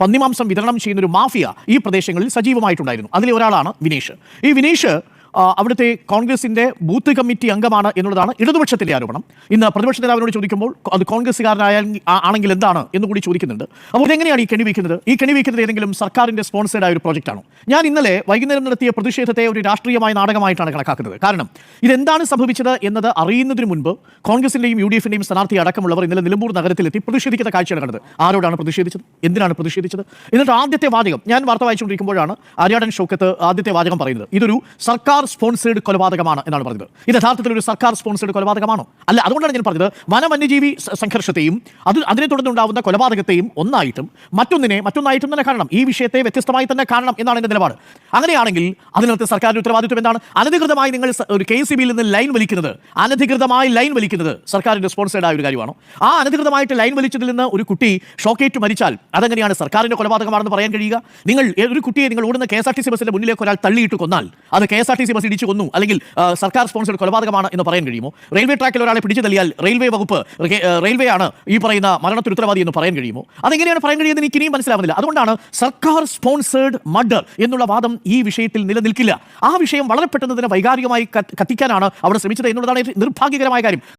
പന്നിമാംസം വിതരണം ചെയ്യുന്ന ഒരു മാഫിയ ഈ പ്രദേശങ്ങളിൽ സജീവമായിട്ടുണ്ടായിരുന്നു. അതിലെ ഒരാളാണ് വിനീഷ്. ഈ വിനീഷ് അവിടുത്തെ കോൺഗ്രസിന്റെ ബൂത്ത് കമ്മിറ്റി അംഗമാണ് എന്നുള്ളതാണ് ഇടതുപക്ഷത്തിന്റെ ആരോപണം. ഇന്ന് പ്രതിപക്ഷ നേതാവിനോട് ചോദിക്കുമ്പോൾ അത് ആണെങ്കിൽ എന്താണ് എന്ന് കൂടി ചോദിക്കുന്നുണ്ട്. അപ്പോൾ എങ്ങനെയാണ് ഈ കെണി വയ്ക്കുന്നത്? ഈ കെണി വയ്ക്കുന്നത് ഏതെങ്കിലും സർക്കാരിന്റെ സ്പോൺസേഡ് ആയ ഒരു പ്രോജക്റ്റാണോ? ഞാൻ ഇന്നലെ വൈകുന്നേരം നടത്തിയ പ്രതിഷേധത്തെ ഒരു രാഷ്ട്രീയമായ നാടകമായിട്ടാണ് കണക്കാക്കുന്നത്. കാരണം ഇതെന്താണ് സംഭവിച്ചത് എന്നത് അറിയുന്നതിന് മുൻപ് കോൺഗ്രസിന്റെയും UDF-ന്റെയും സ്ഥാനാർത്ഥി അടക്കമുള്ളവർ ഇന്നലെ നിലമ്പൂർ നഗരത്തിലെത്തി പ്രതിഷേധിക്കുന്ന കാഴ്ചയാണ് കണ്ടത്. ആരോടാണ് പ്രതിഷേധിച്ചത്? എന്തിനാണ് പ്രതിഷേധിച്ചത്? എന്നിട്ട് ആദ്യത്തെ വാചകം, ഞാൻ വാർത്ത വായിച്ചുകൊണ്ടിരിക്കുമ്പോഴാണ് ആര്യാടൻ ഷൗക്കത്ത് ആദ്യത്തെ വാചകം പറയുന്നത്, ഇതൊരു സർക്കാർ സ്പോൺസേഡ് കൊലപാതകമാണ് എന്നാണ് പറഞ്ഞത്. ഇത് യഥാർത്ഥത്തിൽ ഒരു സർക്കാർ സ്പോൺസേഡ് കൊലപാതകമാണോ? അല്ല. അതുകൊണ്ടാണ് ഞാൻ പറഞ്ഞത് വന്യജീവി സംഘർഷത്തെയും അതിനെ തുടർന്നുണ്ടാവുന്ന കൊലപാതകത്തെയും മറ്റൊന്നായിട്ടും തന്നെ കാണണം. ഈ വിഷയത്തെ വ്യത്യസ്തമായി തന്നെ കാണണം എന്നാണ് എന്റെ നിലപാട്. അങ്ങനെയാണെങ്കിൽ അതിനകത്ത് സർക്കാരിന്റെ ഉത്തരവാദിത്വം എന്താണ്? അനധികൃതമായി നിങ്ങൾ ഒരു KCB-യിൽ നിന്ന് ലൈൻ വലിക്കുന്നത് സർക്കാരിന്റെ സ്പോൺസേഡ് ആയ ഒരു കാര്യമാണോ? ആ അനധികൃതമായിട്ട് ലൈൻ വലിച്ചതിൽ നിന്ന് ഒരു കുട്ടി ഷോക്കേറ്റ് മരിച്ചാൽ അതെങ്ങനെയാണ് സർക്കാരിന്റെ കൊലപാതകമാണെന്ന് പറയാൻ കഴിയുക? നിങ്ങൾ ഒരു കുട്ടിയെ നിങ്ങൾ ഓടുന്ന KSRTC ബസ്സിന്റെ മുന്നിലേക്ക് ഒരാൾ തള്ളിയിട്ട് കൊന്നാൽ അത് KSRTC ബസ് ഇടിച്ചു കൊന്നു അല്ലെങ്കിൽ സർക്കാർ സ്പോൺസേഡ് കൊലപാതകമാണ് എന്ന് പറയാൻ കഴിയുമോ? റെയിൽവേ ട്രാക്കിൽ ഒരാളെ പിടിച്ചു തള്ളിയാൽ റെയിൽവേ ആണ് ഈ പറയുന്ന മരണത്തിന് ഉത്തരവാദി എന്ന് പറയാൻ കഴിയുമോ? അതെങ്ങനെയാണ് പറയാൻ കഴിയുന്നത്? എനിക്ക് ഇനിയും മനസ്സിലാവുന്നില്ല. അതുകൊണ്ടാണ് സർക്കാർ സ്പോൺസേഡ് മർഡർ എന്നുള്ള വാദം ഈ വിഷയത്തിൽ നിലനിൽക്കില്ല. ആ വിഷയം വളരെ പെട്ടെന്ന് തന്നെ വൈകാരികമായി കത്തിക്കാനാണ് അവിടെ ശ്രമിച്ചത് എന്നുള്ളതാണ് നിർഭാഗ്യകരമായ കാര്യം.